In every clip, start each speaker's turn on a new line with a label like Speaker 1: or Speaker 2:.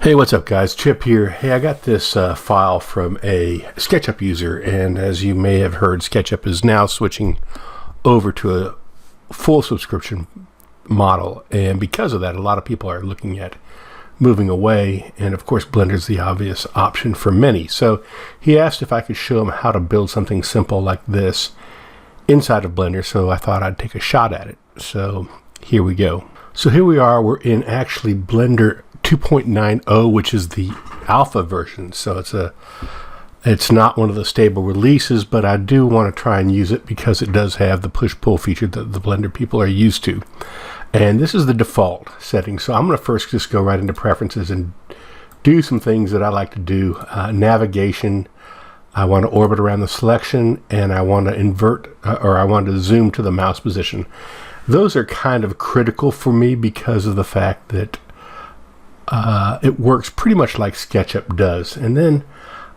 Speaker 1: Hey, what's up guys? Chip here. Hey, I got this file from a SketchUp user, and as you may have heard, SketchUp is now switching over to a full subscription model, and because of that, a lot of people are looking at moving away, and of course Blender's the obvious option for many. So he asked if I could show him how to build something simple like this inside of Blender, so I thought I'd take a shot at it. So here we go. So here we are, we're in actually Blender 2.90, which is the alpha version. So it's not one of the stable releases, but I do want to try and use it because it does have the push-pull feature that the Blender people are used to. And this is the default setting. So I'm going to first just go right into preferences and do some things that I like to do. Navigation, I want to orbit around the selection, and I want to invert or I want to zoom to the mouse position. Those are kind of critical for me because of the fact that it works pretty much like SketchUp does. And then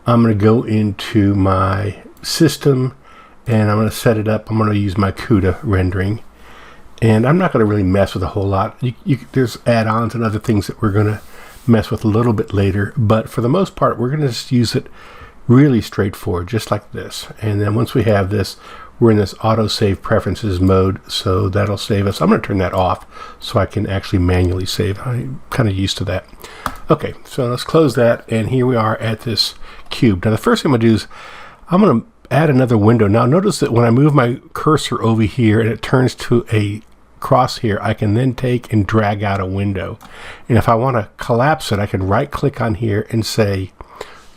Speaker 1: I'm going to go into my system and I'm going to set it up. I'm going to use my CUDA rendering, and I'm not going to really mess with a whole lot. There's add-ons and other things that we're going to mess with a little bit later, but for the most part we're going to just use it really straightforward, just like this. And then once we have this, we're in this auto save preferences mode, so that'll save us. I'm going to turn that off so I can actually manually save. I'm kind of used to that. Okay, so let's close that, and here we are at this cube. Now the first thing I'm going to do is I'm going to add another window. Now notice that when I move my cursor over here and it turns to a crosshair, I can then take and drag out a window. And if I want to collapse it, I can right click on here and say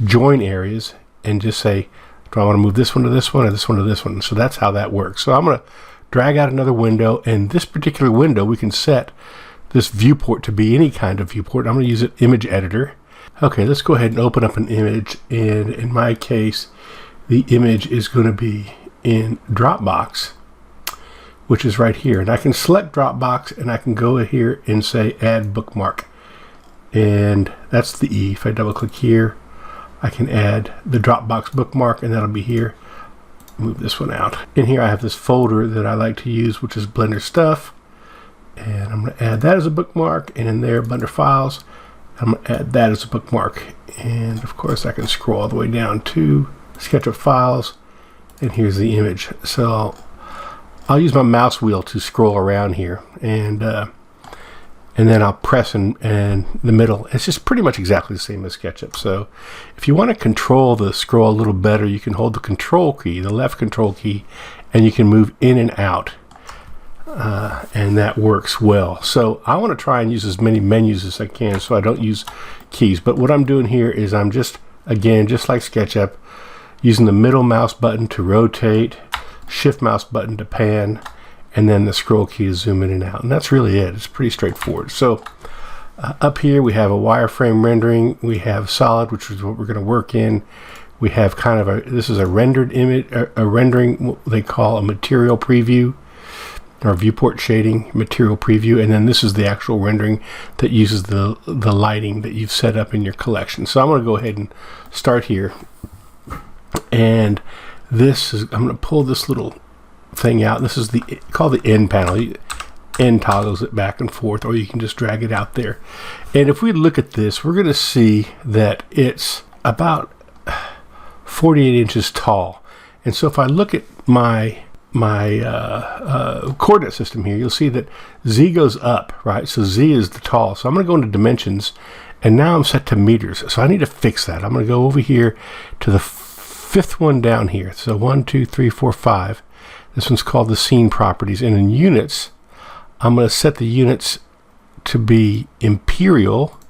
Speaker 1: join areas and just say, do I want to move this one to this one or this one to this one? So that's how that works. So I'm going to drag out another window, and this particular window we can set this viewport to be any kind of viewport. I'm going to use an image editor. Okay, let's go ahead and open up an image, and in my case the image is going to be in Dropbox, which is right here. And I can select Dropbox and I can go here and say add bookmark, and that's the E. If I double click here, I can add the Dropbox bookmark, and that'll be here. Move this one out. In here I have this folder that I like to use, which is Blender stuff, and I'm going to add that as a bookmark. And in there, Blender files, I'm going to add that as a bookmark. And of course I can scroll all the way down to SketchUp files, and here's the image. So I'll use my mouse wheel to scroll around here, and then I'll press in the middle. It's just pretty much exactly the same as SketchUp. So if you want to control the scroll a little better, you can hold the control key, the left control key, and you can move in and out, and that works well. So I want to try and use as many menus as I can so I don't use keys. But what I'm doing here is I'm just, again, just like SketchUp, using the middle mouse button to rotate, shift mouse button to pan, and then the scroll key is zoom in and out. And that's really it. It's pretty straightforward. So up here we have a wireframe rendering. We have solid, which is what we're going to work in. We have kind of this is a rendered image, a rendering, what they call a material preview, or viewport shading material preview. And then this is the actual rendering that uses the lighting that you've set up in your collection. So I'm going to go ahead and start here. And this is, I'm going to pull this little thing out. This is called the end panel. End toggles it back and forth, or you can just drag it out there. And if we look at this, we're going to see that it's about 48 inches tall. And so if I look at my coordinate system here, you'll see that Z goes up, right? So Z is the tall. So I'm going to go into dimensions, and now I'm set to meters. So I need to fix that. I'm going to go over here to the fifth one down here. So 1, 2, 3, 4, 5. This one's called the scene properties, and in units, I'm going to set the units to be imperial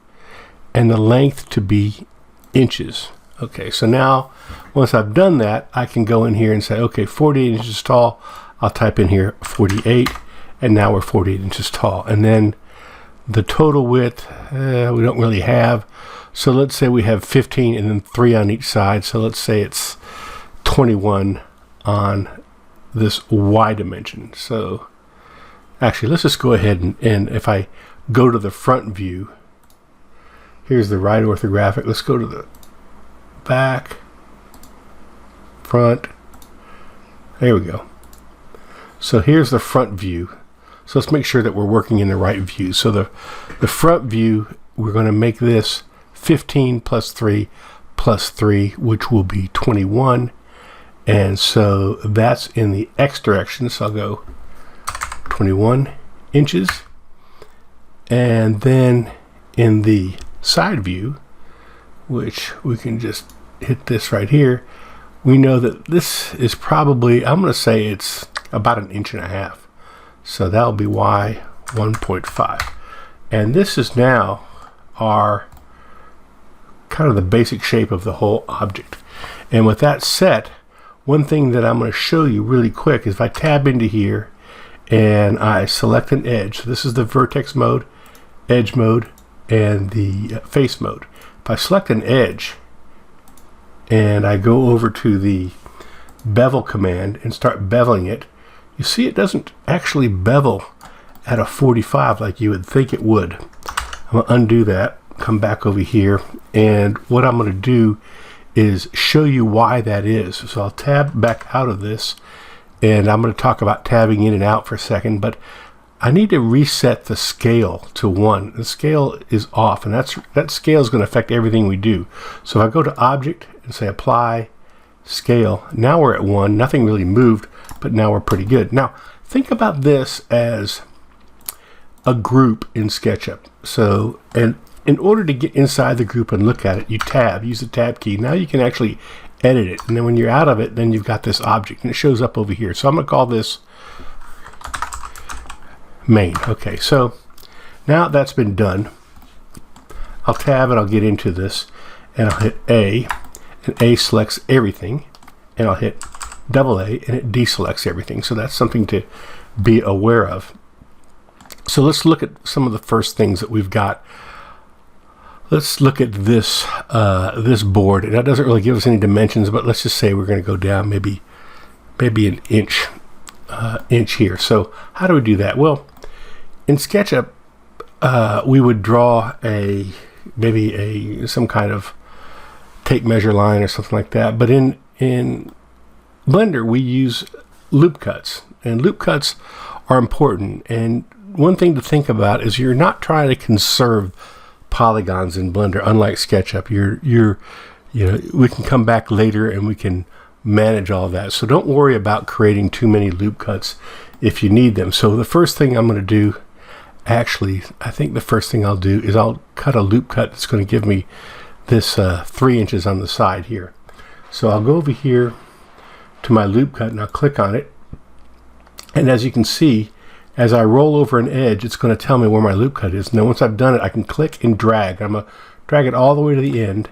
Speaker 1: and the length to be inches. Okay, so now once I've done that, I can go in here and say, okay, 48 inches tall. I'll type in here 48, and now we're 48 inches tall. And then the total width, we don't really have. So let's say we have 15 and then 3 on each side. So let's say it's 21 on this Y dimension. So actually, let's just go ahead and if I go to the front view, here's the right orthographic. Let's go to the back, front. There we go. So here's the front view. So let's make sure that we're working in the right view. So the front view, we're going to make this 15 plus 3 plus 3, which will be 21. And so that's in the X direction. So I'll go 21 inches. And then in the side view, which we can just hit this right here, we know that this is probably, I'm going to say it's about 1.5 inches. So that'll be Y 1.5. And this is now our kind of the basic shape of the whole object. And with that set, one thing that I'm going to show you really quick is if I tab into here and I select an edge. So this is the vertex mode, edge mode, and the face mode. If I select an edge and I go over to the bevel command and start beveling it, you see it doesn't actually bevel at a 45 like you would think it would. I'm going to undo that, come back over here, and what I'm going to do is show you why that is. So I'll tab back out of this, and I'm going to talk about tabbing in and out for a second, but I need to reset the scale to 1. The scale is off, and that scale is going to affect everything we do. So if I go to Object and say Apply, Scale, now we're at 1. Nothing really moved, but now we're pretty good. Now, think about this as a group in SketchUp. So, and in order to get inside the group and look at it, you use the tab key. Now you can actually edit it, and then when you're out of it, then you've got this object, and it shows up over here. So I'm going to call this main. Okay, so now that's been done, I'll tab and I'll get into this, and I'll hit A, and A selects everything, and I'll hit double A, and it deselects everything. So that's something to be aware of. So let's look at some of the first things that we've got. Let's look at this this board, and that doesn't really give us any dimensions, but let's just say we're going to go down maybe an inch here. So how do we do that? Well, in SketchUp, we would draw some kind of tape measure line or something like that. But in Blender, we use loop cuts, and loop cuts are important. And one thing to think about is you're not trying to conserve polygons in Blender, unlike SketchUp. We can come back later and we can manage all that. So don't worry about creating too many loop cuts if you need them. So the first thing I'm going to do, actually, I think the first thing I'll do is I'll cut a loop cut that's going to give me this 3 inches on the side here. So I'll go over here to my loop cut and I'll click on it. And as you can see, as I roll over an edge, it's going to tell me where my loop cut is. Now once I've done it, I can click and drag. I'm going to drag it all the way to the end,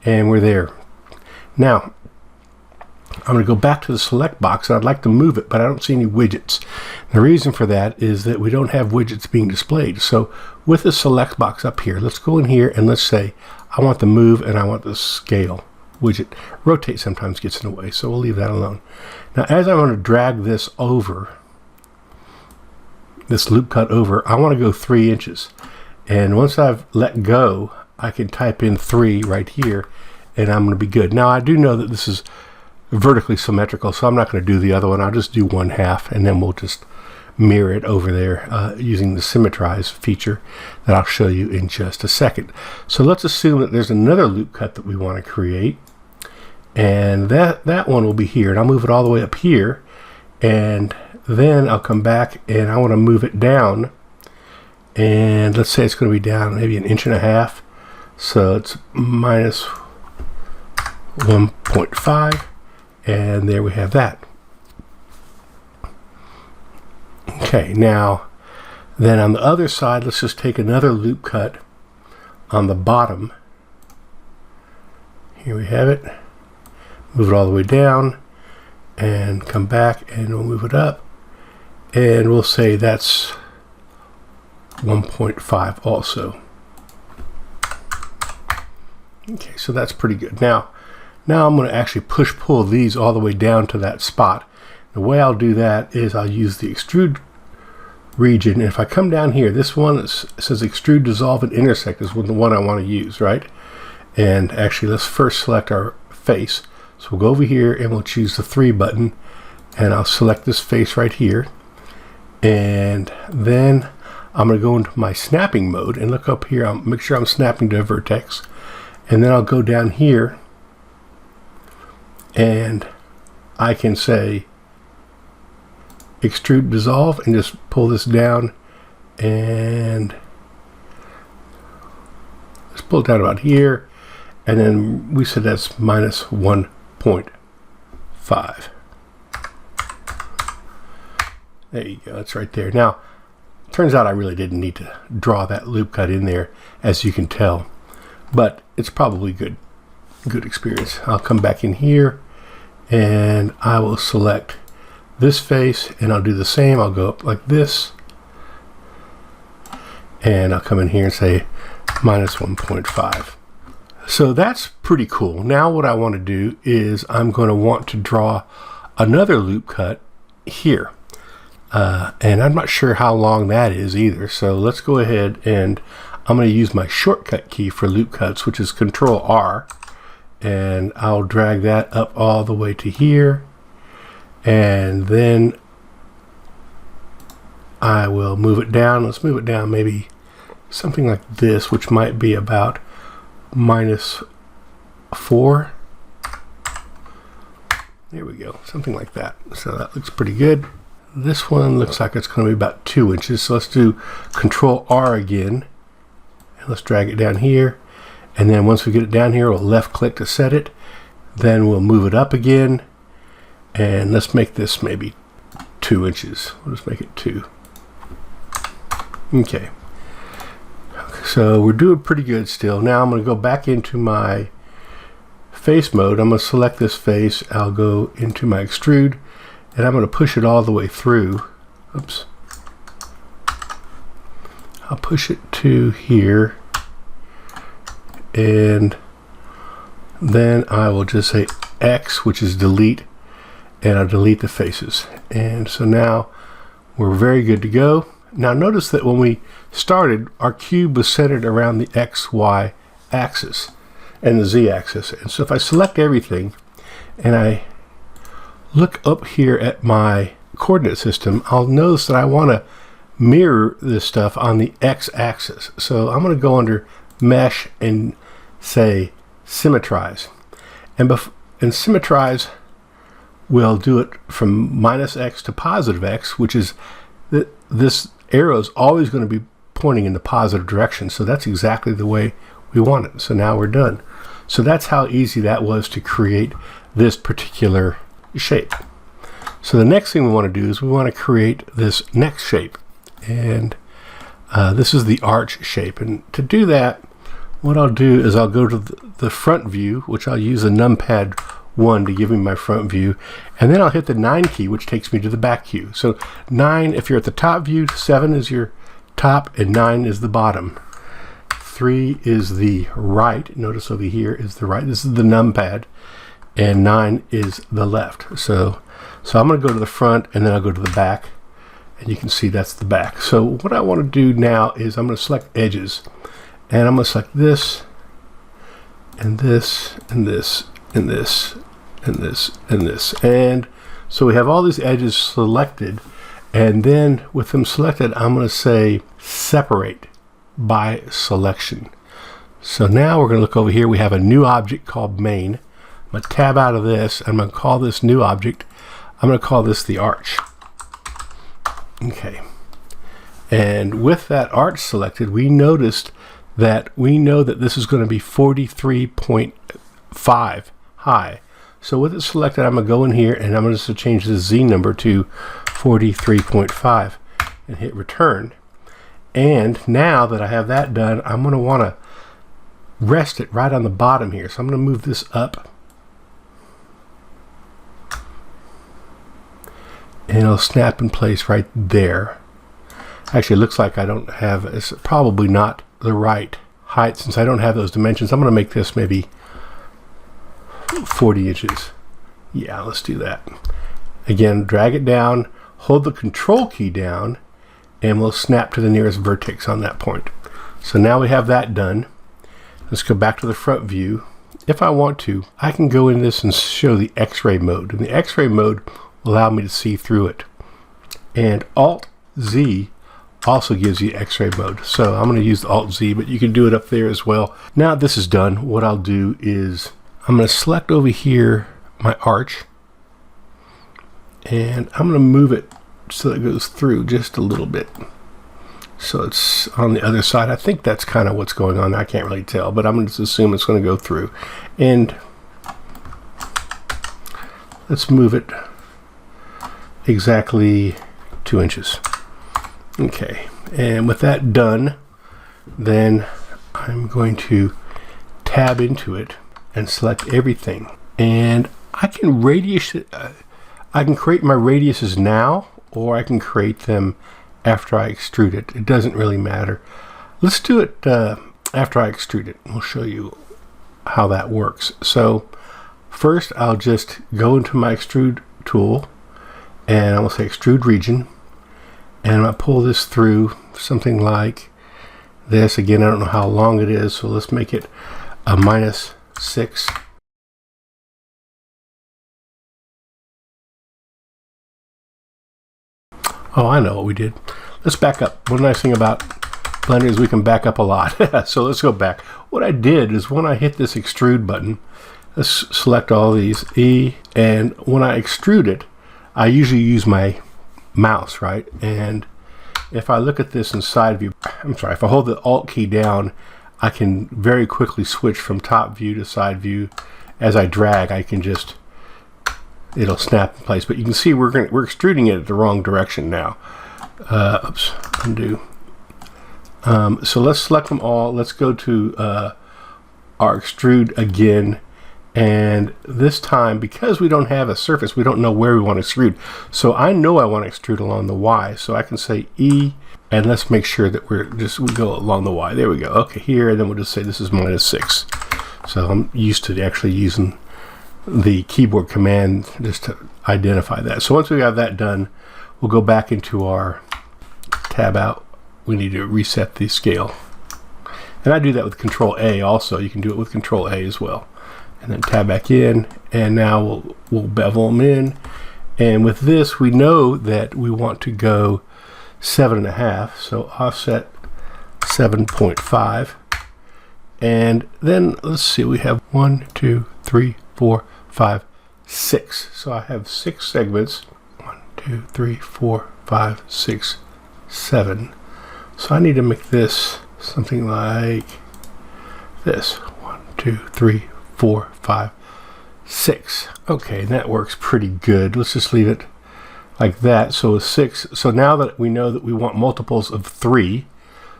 Speaker 1: and we're there. Now, I'm going to go back to the select box, and I'd like to move it, but I don't see any widgets. The reason for that is that we don't have widgets being displayed. So with the select box up here, let's go in here and let's say I want the move and I want the scale widget. Rotate sometimes gets in the way, so we'll leave that alone. Now as I'm going to drag this over, this loop cut over, I want to go 3 inches. And once I've let go, I can type in 3 right here, and I'm going to be good. Now I do know that this is vertically symmetrical, so I'm not going to do the other one. I'll just do 1/2, and then we'll just mirror it over there using the symmetrize feature that I'll show you in just a second. So let's assume that there's another loop cut that we want to create, and that one will be here, and I'll move it all the way up here, and then I'll come back and I want to move it down, and let's say it's going to be down maybe 1.5 inches, so it's minus 1.5, and there we have that. Okay, now then on the other side, let's just take another loop cut on the bottom. Here we have it. Move it all the way down and come back, and we'll move it up, and we'll say that's 1.5 also. Okay, so that's pretty good. Now I'm going to actually push-pull these all the way down to that spot. The way I'll do that is I'll use the extrude region, and if I come down here, this one that says extrude, dissolve, and intersect is the one I want to use, right? And actually, let's first select our face. So we'll go over here and we'll choose the 3 button, and I'll select this face right here, and then I'm going to go into my snapping mode and look up here. I'll make sure I'm snapping to a vertex, And then I'll go down here and I can say extrude dissolve and just pull this down and let's pull it down about here, and then we said that's minus 1.5. There you go, that's right there. Now turns out I really didn't need to draw that loop cut in there, as you can tell, but it's probably good experience. I'll come back in here and I will select this face and I'll do the same. I'll go up like this and I'll come in here and say minus 1.5. So that's pretty cool. Now what I want to do is I'm going to want to draw another loop cut here. And I'm not sure how long that is either. So let's go ahead and I'm going to use my shortcut key for loop cuts, which is Control R. And I'll drag that up all the way to here. And then I will move it down. Let's move it down maybe something like this, which might be about -4. There we go, something like that. So that looks pretty good. This one looks like it's going to be about 2 inches. So let's do Control R again. And let's drag it down here. And then once we get it down here, we'll left click to set it. Then we'll move it up again. And let's make this maybe 2 inches. We'll just make it 2. Okay. So we're doing pretty good still. Now I'm going to go back into my face mode. I'm going to select this face. I'll go into my extrude and I'm going to push it all the way through. Oops. I'll push it to here. And then I will just say X, which is delete, and I'll delete the faces. And so now we're very good to go. Now notice that when we started, our cube was centered around the X, Y axis and the Z axis. And so if I select everything and I look up here at my coordinate system, I'll notice that I want to mirror this stuff on the X axis. So I'm going to go under Mesh and say Symmetrize. And Symmetrize will do it from -X to +X, which is this arrow is always going to be pointing in the positive direction. So that's exactly the way we want it. So now we're done. So that's how easy that was to create this particular shape. So the next thing we want to do is we want to create this next shape. And this is the arch shape. And to do that, what I'll do is I'll go to the front view, which I'll use a numpad 1 to give me my front view, and then I'll hit the 9 key, which takes me to the back view. So 9 if you're at the top view, 7 is your top, and 9 is the bottom. 3 is the right. Notice over here is the right. This is the numpad, and 9 is the left. So I'm going to go to the front, and then I'll go to the back, and you can see that's the back. So what I want to do now is I'm going to select edges, and I'm going to select this, and this, and this, and this, and this, and this. And so we have all these edges selected, and then with them selected, I'm going to say separate by selection. So now we're going to look over here. We have a new object called main. I'm going to tab out of this. I'm going to call this new object. I'm going to call this the arch. Okay. And with that arch selected, we noticed that we know that this is going to be 43.5 high. So with it selected, I'm going to go in here and I'm going to change the Z number to 43.5 and hit return. And now that I have that done, I'm going to want to rest it right on the bottom here. So I'm going to move this up. And it'll snap in place right there. Actually, it looks like I don't have, it's probably not the right height since I don't have those dimensions. I'm going to make this maybe 40 inches. Yeah, let's do that. Again, drag it down, hold the control key down, and we'll snap to the nearest vertex on that point. So now we have that done. Let's go back to the front view. If I want to, I can go in this and show the X-ray mode. And the X-ray mode will allow me to see through it. And Alt-Z also gives you X-ray mode. So I'm going to use the Alt-Z, but you can do it up there as well. Now this is done, what I'll do is I'm going to select over here my arch, and I'm going to move it so it goes through just a little bit. So it's on the other side. I think that's kind of what's going on. I can't really tell, but I'm going to just assume it's going to go through. And let's move it exactly 2 inches. Okay, and with that done, then I'm going to tab into it and select everything. And I can radius it. I can create my radiuses now, or I can create them after I extrude it. It doesn't really matter. Let's do it after I extrude it. We'll show you how that works. So first I'll just go into my extrude tool, and I'm going to say extrude region, and I'm going to pull this through something like this. Again, I don't know how long it is, so let's make it a -6. Oh, I know what we did. Let's back up. One nice thing about Blender is we can back up a lot. So let's go back. What I did is when I hit this extrude button, let's select all these, E, and when I extrude it, I usually use my mouse, right? And if I look at this in side view, if I hold the Alt key down, I can very quickly switch from top view to side view. As I drag, I can just, it'll snap in place. But you can see we're extruding it the wrong direction now. Oops, undo. So let's select them all. Let's go to our extrude again. And this time, because we don't have a surface, we don't know where we want to extrude. So I know I want to extrude along the Y. So I can say E, and let's make sure that we go along the Y. There we go. Okay, here, and then we'll just say this is -6. So I'm used to actually using the keyboard command just to identify that. So once we have that done, we'll go back into our tab out. We need to reset the scale. And I do that with Control A also. You can do it with Control A as well. And then tab back in, and now we'll bevel them in. And with this, we know that we want to go 7.5, so offset 7.5. And then let's see, we have 1, 2, 3, 4, 5, 6. So I have 6 segments. 1, 2, 3, 4, 5, 6, 7. So I need to make this something like this. 1, 2, 3, 4, 5, 6. Okay, and that works pretty good. Let's just leave it like that. So it's 6. So now that we know that we want multiples of 3,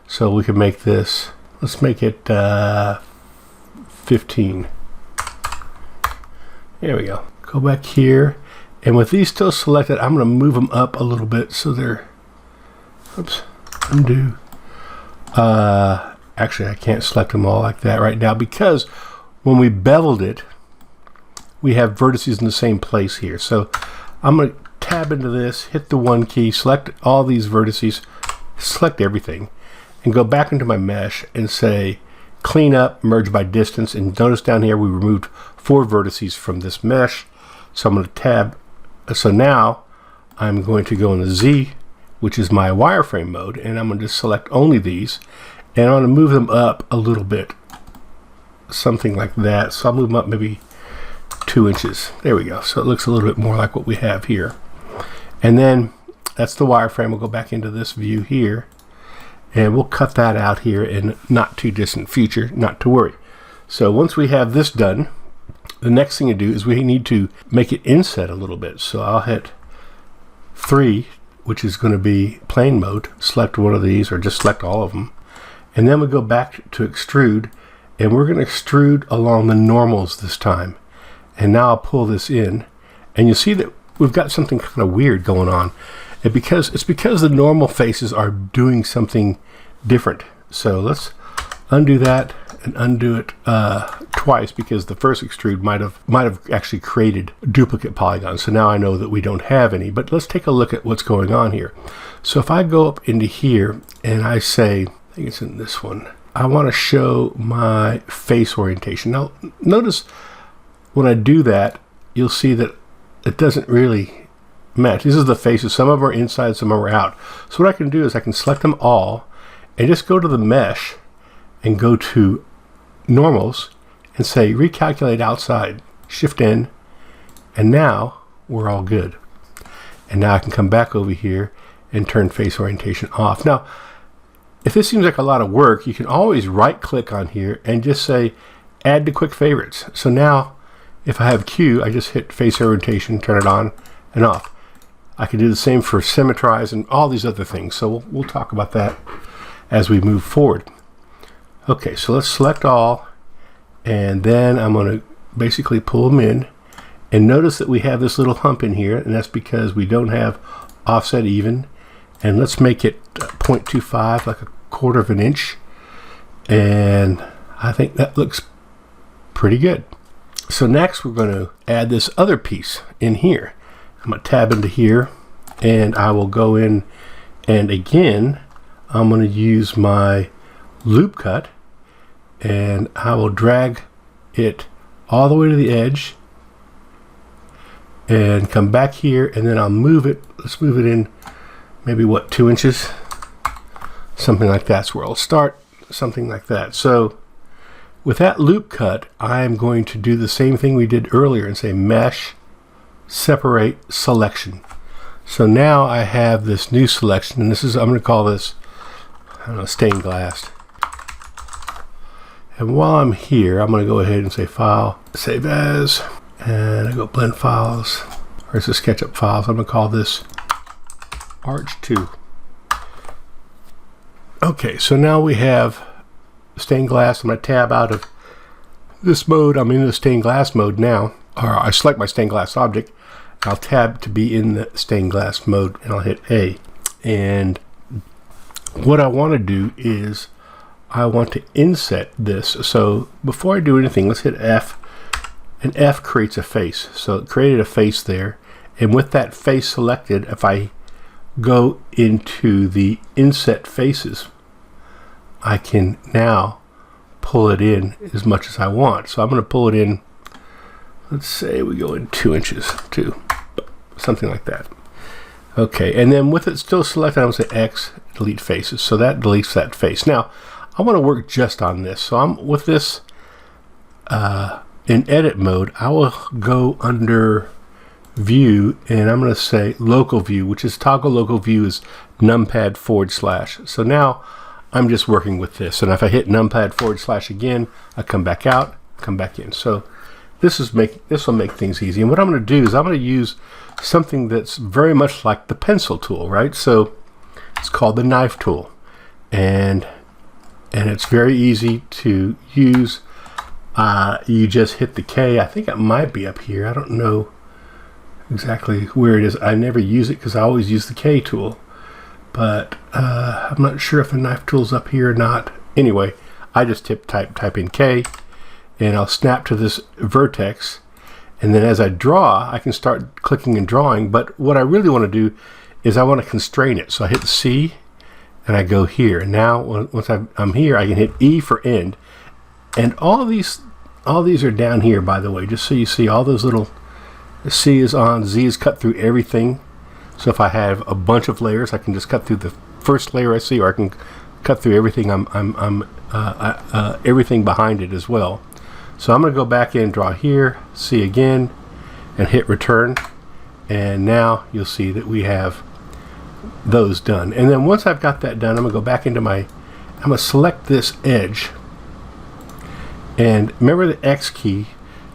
Speaker 1: so we can make this, let's make it 15. There we go. Go back here, and with these still selected, I'm going to move them up a little bit so they're, oops, undo. Actually, I can't select them all like that right now, because when we beveled it, we have vertices in the same place here. So I'm going to tab into this, hit the 1 key, select all these vertices, select everything, and go back into my mesh and say clean up, merge by distance. And notice down here we removed 4 vertices from this mesh. So I'm going to tab. So now I'm going to go into Z, which is my wireframe mode, and I'm going to just select only these, and I'm going to move them up a little bit, something like that. So I'll move them up maybe 2 inches. There we go. So it looks a little bit more like what we have here. And then that's the wireframe. We'll go back into this view here, and we'll cut that out here in not too distant future, not to worry. So once we have this done, the next thing to do is we need to make it inset a little bit. So I'll hit 3, which is going to be plane mode. Select one of these, or just select all of them. And then we go back to extrude, and we're going to extrude along the normals this time. And now I'll pull this in, and you'll see that we've got something kind of weird going on. And it's because the normal faces are doing something different. So let's undo that and undo it twice, because the first extrude might have actually created duplicate polygons. So now I know that we don't have any. But let's take a look at what's going on here. So if I go up into here and I say, I think it's in this one, I want to show my face orientation. Now notice when I do that, you'll see that it doesn't really match. These are the faces. Some of them are inside, some of them are out. So what I can do is I can select them all and just go to the mesh and go to normals and say recalculate outside, shift N, and now we're all good. And now I can come back over here and turn face orientation off. Now, if this seems like a lot of work, you can always right click on here and just say add to quick favorites. So now if I have Q, I just hit face orientation, turn it on and off. I can do the same for symmetrize and all these other things. So we'll talk about that as we move forward. Okay, so let's select all, and then I'm going to basically pull them in. And notice that we have this little hump in here, and that's because we don't have offset even. And let's make it 0.25, like a quarter of an inch. And I think that looks pretty good. So next we're going to add this other piece in here. I'm going to tab into here, and I will go in, and again I'm going to use my loop cut, and I will drag it all the way to the edge and come back here, and then I'll move it. Let's move it in maybe 2 inches, something like that's where I'll start, something like that. So with that loop cut, I'm going to do the same thing we did earlier and say mesh, separate, selection. So now I have this new selection, and this is, I'm going to call this, I don't know, stained glass. And while I'm here, I'm going to go ahead and say file, save as, and I go blend files, or it's a SketchUp files. I'm going to call this Arch 2. Okay, so now we have stained glass. I'm going to tab out of this mode. I'm in the stained glass mode now, or I select my stained glass object. I'll tab to be in the stained glass mode, and I'll hit A. And what I want to do is I want to inset this. So before I do anything, let's hit F, and F creates a face. So it created a face there, and with that face selected, if I go into the inset faces, I can now pull it in as much as I want. So I'm going to pull it in, let's say we go in 2 inches, something like that. Okay, and then with it still selected, I'm going to say X, delete faces. So that deletes that face. Now, I want to work just on this. So I'm with this in edit mode. I will go under view, and I'm going to say local view, which is toggle local view is numpad /. So now I'm just working with this, and if I hit numpad / again, I come back out, come back in. So this will make things easy. And what I'm going to do is I'm going to use something that's very much like the pencil tool, right? So it's called the knife tool, and it's very easy to use. You just hit the K. I think it might be up here. I don't know exactly where it is. I never use it because I always use the K tool, but I'm not sure if the knife tool's up here or not. Anyway, I just type in K, and I'll snap to this vertex, and then as I draw, I can start clicking and drawing. But what I really want to do is I want to constrain it. So I hit C, and I go here. And now once I'm here, I can hit E for end. And all these are down here, by the way, just so you see all those little, C is on, Z is cut through everything. So if I have a bunch of layers, I can just cut through the first layer I see, or I can cut through everything everything behind it as well. So I'm going to go back in, draw here, C again, and hit return. And now you'll see that we have those done. And then once I've got that done, I'm going to go back into I'm going to select this edge. And remember, the X key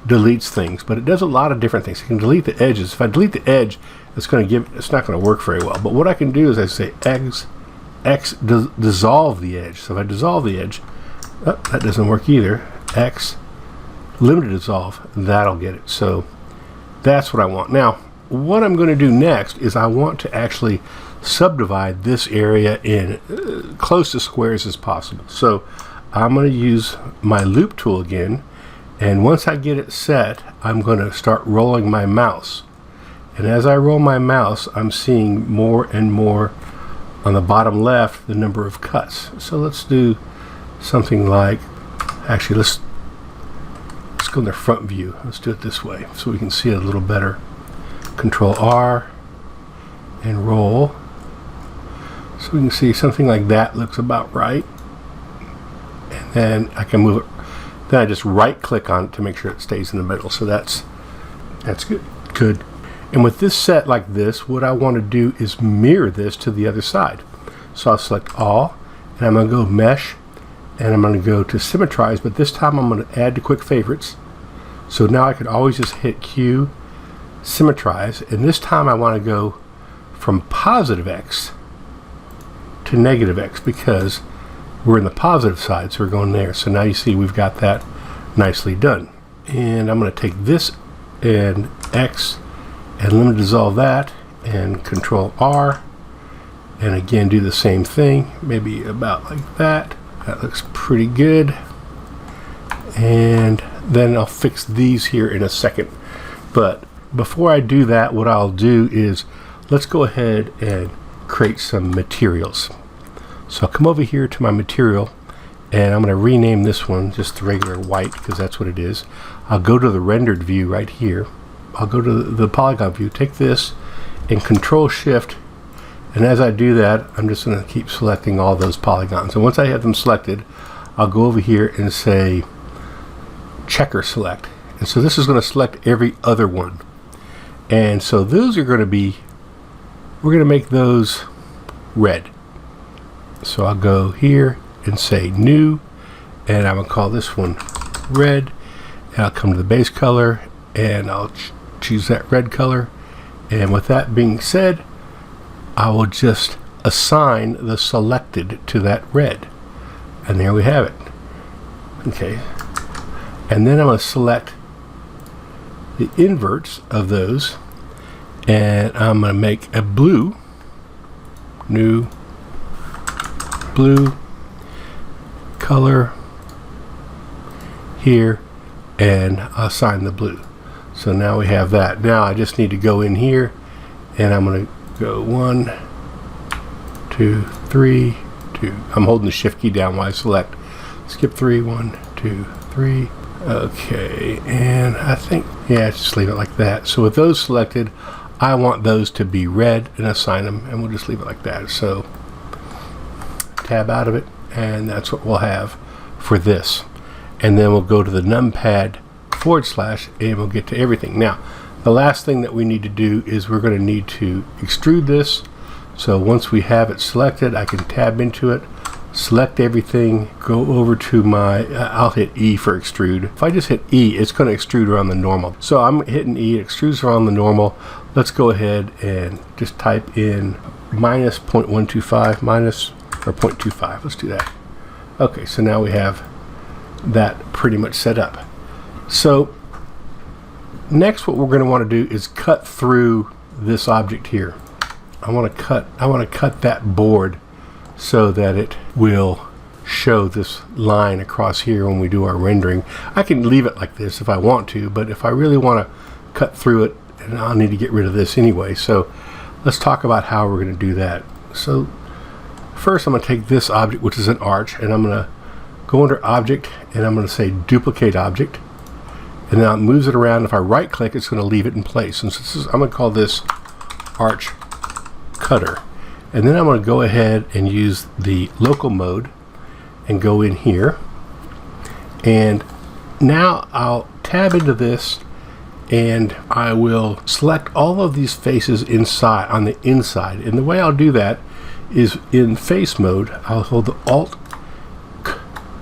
Speaker 1: deletes things, but it does a lot of different things. I can delete the edges. If I delete the edge, it's not going to work very well. But what I can do is I say X dissolve the edge. So if I dissolve the edge, that doesn't work either. X limited dissolve, that'll get it. So that's what I want. Now, what I'm going to do next is I want to actually subdivide this area in close to squares as possible. So I'm going to use my loop tool again, and once I get it set, I'm going to start rolling my mouse. And as I roll my mouse, I'm seeing more and more on the bottom left the number of cuts. So let's do something like, actually let's go in the front view. Let's do it this way so we can see it a little better. Control R, and roll. So we can see something like that looks about right. And then I can move it. Then I just right click on it to make sure it stays in the middle. So that's good. Good. And with this set like this, what I want to do is mirror this to the other side. So I'll select all, and I'm going to go mesh, and I'm going to go to symmetrize, but this time I'm going to add to quick favorites. So now I could always just hit Q, symmetrize, and this time I want to go from positive X to negative X because we're in the positive side, so we're going there. So now you see we've got that nicely done. And I'm going to take this and X and limit dissolve that and Control R, and again do the same thing, maybe about like that. That looks pretty good. And then I'll fix these here in a second. But before I do that, what I'll do is let's go ahead and create some materials. So I'll come over here to my material, and I'm going to rename this one just the regular white because that's what it is. I'll go to the rendered view right here. I'll go to the polygon view, take this and Control Shift, and as I do that I'm just going to keep selecting all those polygons, and once I have them selected I'll go over here and say checker select, and so this is going to select every other one, and so those are going to be, we're going to make those red. So I'll go here and say new, and I'm going to call this one red, and I'll come to the base color and I'll choose that red color, and with that being said I will just assign the selected to that red, and there we have it. Okay, and then I'm going to select the inverts of those, and I'm going to make a blue, new blue color here, and assign the blue. So now we have that. Now I just need to go in here, and I'm going to go 1, 2, 3, 2. I'm holding the shift key down while I select. Skip 3, 1, 2, 3. Okay, and I think, yeah, just leave it like that. So with those selected, I want those to be red and assign them, and we'll just leave it like that. So tab out of it, and that's what we'll have for this. And then we'll go to the numpad / and we'll get to everything. Now the last thing that we need to do is we're going to need to extrude this. So once we have it selected, I can tab into it, select everything, go over to my I'll hit E for extrude. If I just hit E, it's going to extrude around the normal. So I'm hitting E, it extrudes around the normal. Let's go ahead and just type in minus 0.125 minus, or 0.25. Let's do that. Okay, so now we have that pretty much set up. So next what we're going to want to do is cut through this object here. I want to cut that board so that it will show this line across here when we do our rendering. I can leave it like this if I want to, but if I really want to cut through it, and I'll need to get rid of this anyway. So let's talk about how we're going to do that. So first I'm going to take this object, which is an arch, and I'm going to go under object, and I'm going to say duplicate object, and now it moves it around. If I right click, it's going to leave it in place, and so this is, I'm going to call this arch cutter. And then I'm going to go ahead and use the local mode and go in here, and now I'll tab into this, and I will select all of these faces inside, on the inside. And the way I'll do that is in face mode, I'll hold the Alt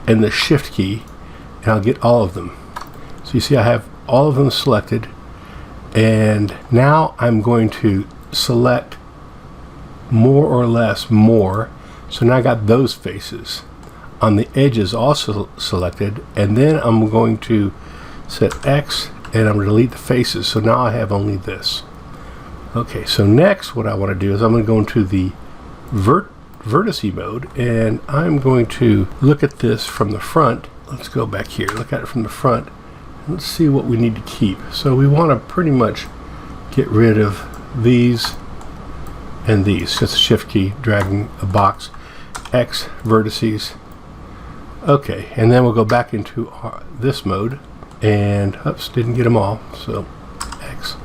Speaker 1: and the Shift key, and I'll get all of them. So you see I have all of them selected, and now I'm going to select more or less more. So now I got those faces on the edges also selected, and then I'm going to set X, and I'm going to delete the faces. So now I have only this. Okay, so next what I want to do is I'm going to go into the vertice mode, and I'm going to look at this from the front. Let's go back here, look at it from the front. Let's see what we need to keep. So we want to pretty much get rid of these and these. Just a shift key, dragging a box, X vertices. Okay, and then we'll go back into this mode, and oops, didn't get them all. So X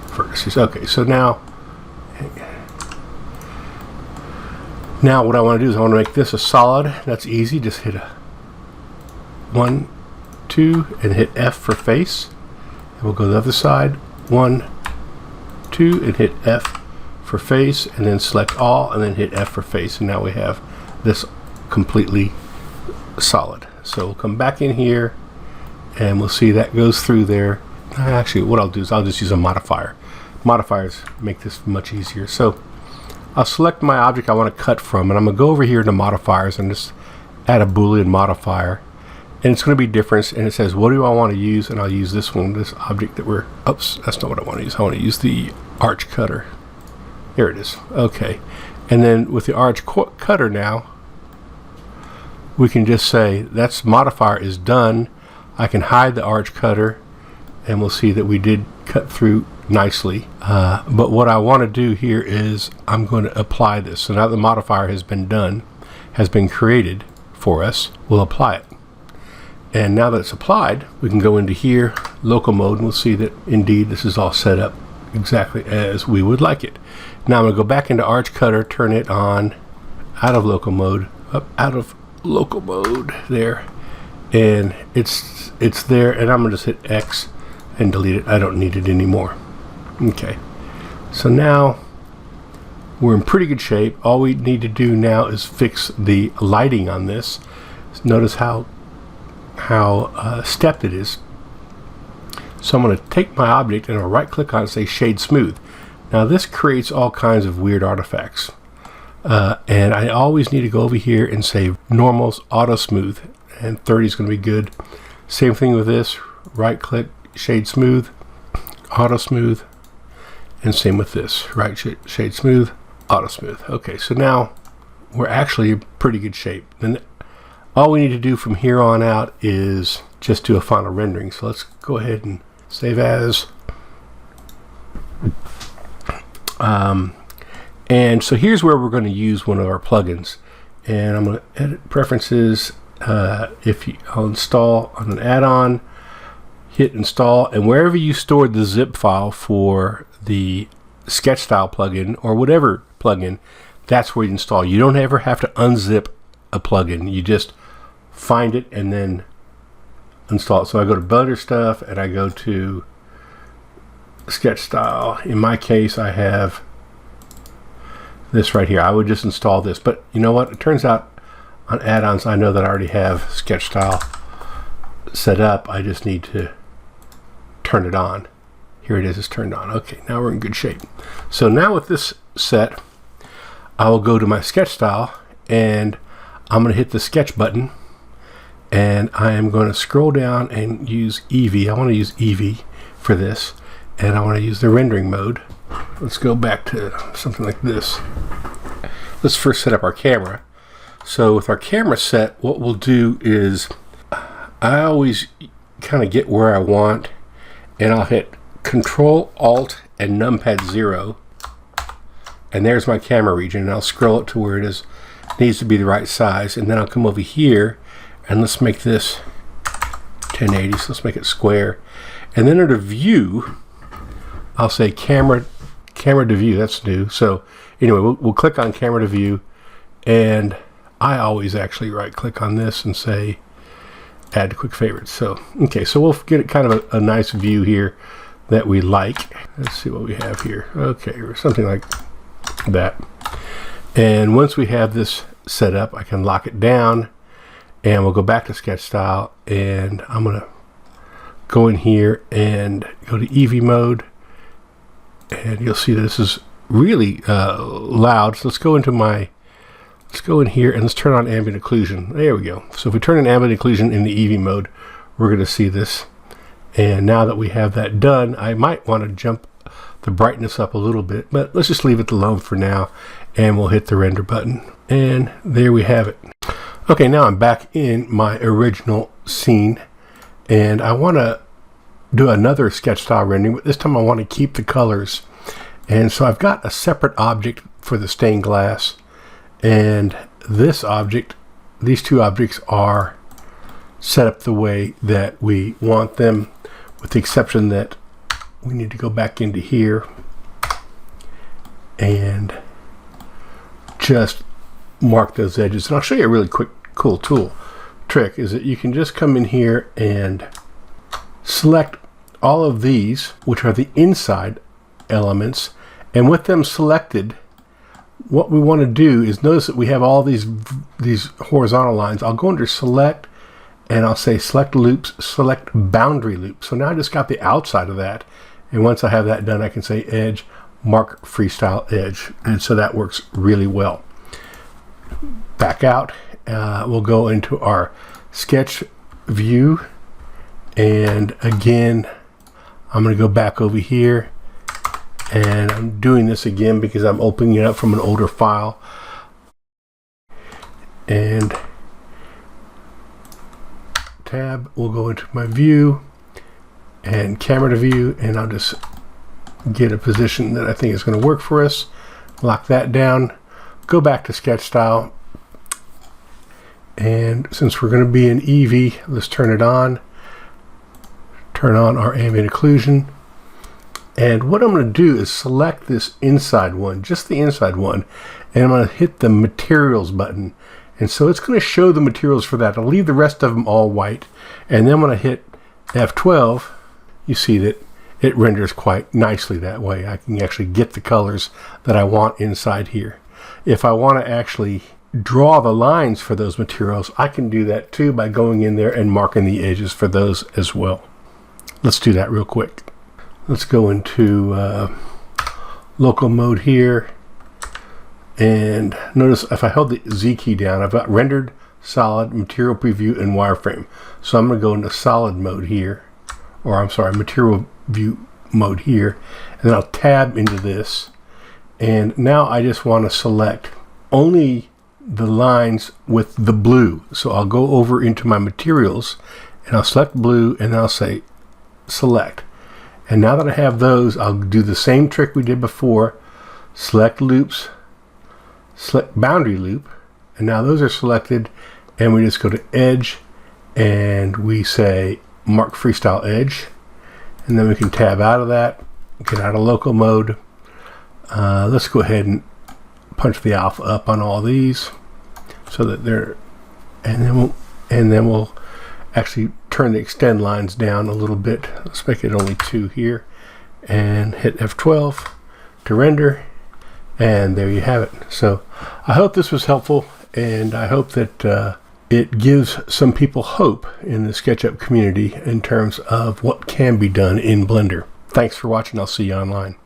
Speaker 1: vertices. Okay, so now Now what I want to do is I want to make this a solid. That's easy. Just hit a 1, 2, and hit F for face. And we'll go to the other side. 1, 2, and hit F for face, and then select all, and then hit F for face. And now we have this completely solid. So we'll come back in here, and we'll see that goes through there. Actually, what I'll do is I'll just use a modifier. Modifiers make this much easier. So I'll select my object I want to cut from, and I'm going to go over here to modifiers and just add a Boolean modifier. And it's going to be different, and it says, what do I want to use? And I'll use this one, this object that we're, oops, that's not what I want to use. I want to use the arch cutter. Here it is. Okay. And then with the arch cutter now, we can just say that's modifier is done. I can hide the arch cutter, and we'll see that we did cut through nicely. But what I want to do here is I'm going to apply this. So now the modifier has been done, has been created for us. We'll apply it. And now that it's applied, we can go into here, local mode, and we'll see that indeed this is all set up exactly as we would like it. Now I'm going to go back into arch cutter, turn it on, out of local mode, up out of local mode there, and it's there, and I'm going to just hit X and delete it. I don't need it anymore. Okay, so now we're in pretty good shape. All we need to do now is fix the lighting on this. Notice how stepped it is. So I'm going to take my object and I'll right click on it and say shade smooth. Now this creates all kinds of weird artifacts, and I always need to go over here and say normals auto smooth, and 30 is going to be good. Same thing with this, right click, shade smooth, auto smooth, and same with this, right shade smooth, auto smooth. Okay, so now we're actually in pretty good shape. Then all we need to do from here on out is just do a final rendering. So let's go ahead and save as. And so here's where we're going to use one of our plugins. And I'm going to edit preferences. I'll install on an add-on, hit install, and wherever you stored the zip file for the sketch style plugin or whatever plugin, that's where you install. You don't ever have to unzip a plugin. You just find it and then install it. So I go to Builder Stuff and I go to sketch style. In my case, I have this right here. I would just install this, but you know what? It turns out on add-ons, I know that I already have sketch style set up. I just need to turn it on. Here it is, it's turned on. Okay, now we're in good shape. So now with this set, I will go to my sketch style and I'm going to hit the sketch button, and I am going to scroll down and use Eevee. I want to use Eevee for this, and I want to use the rendering mode. Let's go back to something like this. Let's first set up our camera. So with our camera set, what we'll do is I always kind of get where I want, and I'll hit Control Alt and numpad 0, and there's my camera region, and I'll scroll it to where it needs to be the right size, and then I'll come over here and let's make this 1080, so let's make it square, and then under view I'll say camera to view. That's new. So anyway, we'll click on camera to view, and I always actually right click on this and say add to quick favorites. So okay, so we'll get it kind of a nice view here that we like. Let's see what we have here. Okay, or something like that. And once we have this set up, I can lock it down, and we'll go back to sketch style, and I'm going to go in here and go to Eevee mode, and you'll see that this is really loud. So let's go in here and let's turn on ambient occlusion. There we go. So if we turn on ambient occlusion in the Eevee mode, we're going to see this. And now that we have that done, I might want to jump the brightness up a little bit, but let's just leave it alone for now, and we'll hit the render button, and there we have it. Okay, now I'm back in my original scene, and I want to do another sketch style rendering, but this time I want to keep the colors. And so I've got a separate object for the stained glass, and this object, these two objects are set up the way that we want them, with the exception that we need to go back into here and just mark those edges. And I'll show you a really quick cool trick is that you can just come in here and select all of these, which are the inside elements, and with them selected, what we want to do is notice that we have all these horizontal lines. I'll go under select and I'll say select loops, select boundary loop. So now I just got the outside of that, and once I have that done, I can say edge, mark freestyle edge, and so that works really well. Back out, we'll go into our sketch view, and again I'm going to go back over here, and I'm doing this again because I'm opening it up from an older file, and tab, we'll go into my view and camera to view, and I'll just get a position that I think is going to work for us. Lock that down, go back to sketch style, and since we're going to be in Eevee, let's turn it on. Turn on our ambient occlusion, and what I'm going to do is select this inside one, just the inside one, and I'm going to hit the materials button, and so it's going to show the materials for that. I'll leave the rest of them all white, and then when I hit F12, you see that it renders quite nicely that way. I can actually get the colors that I want inside here. If I want to actually draw the lines for those materials, I can do that too by going in there and marking the edges for those as well. Let's do that real quick. Let's go into local mode here, and notice if I hold the Z key down, I've got rendered, solid, material preview, and wireframe. So I'm going to go into solid mode here, or I'm sorry, material view mode here, and then I'll tab into this, and now I just want to select only the lines with the blue. So I'll go over into my materials and I'll select blue, and I'll say select, and now that I have those, I'll do the same trick we did before, select loops, select boundary loop, and now those are selected, and we just go to edge and we say mark freestyle edge, and then we can tab out of that, get out of local mode. Let's go ahead and punch the alpha up on all these so that they're, and then we'll actually turn the extend lines down a little bit. Let's make it only 2 here, and hit F12 to render, and there you have it. So I hope this was helpful, and I hope that it gives some people hope in the SketchUp community in terms of what can be done in Blender. Thanks for watching. I'll see you online.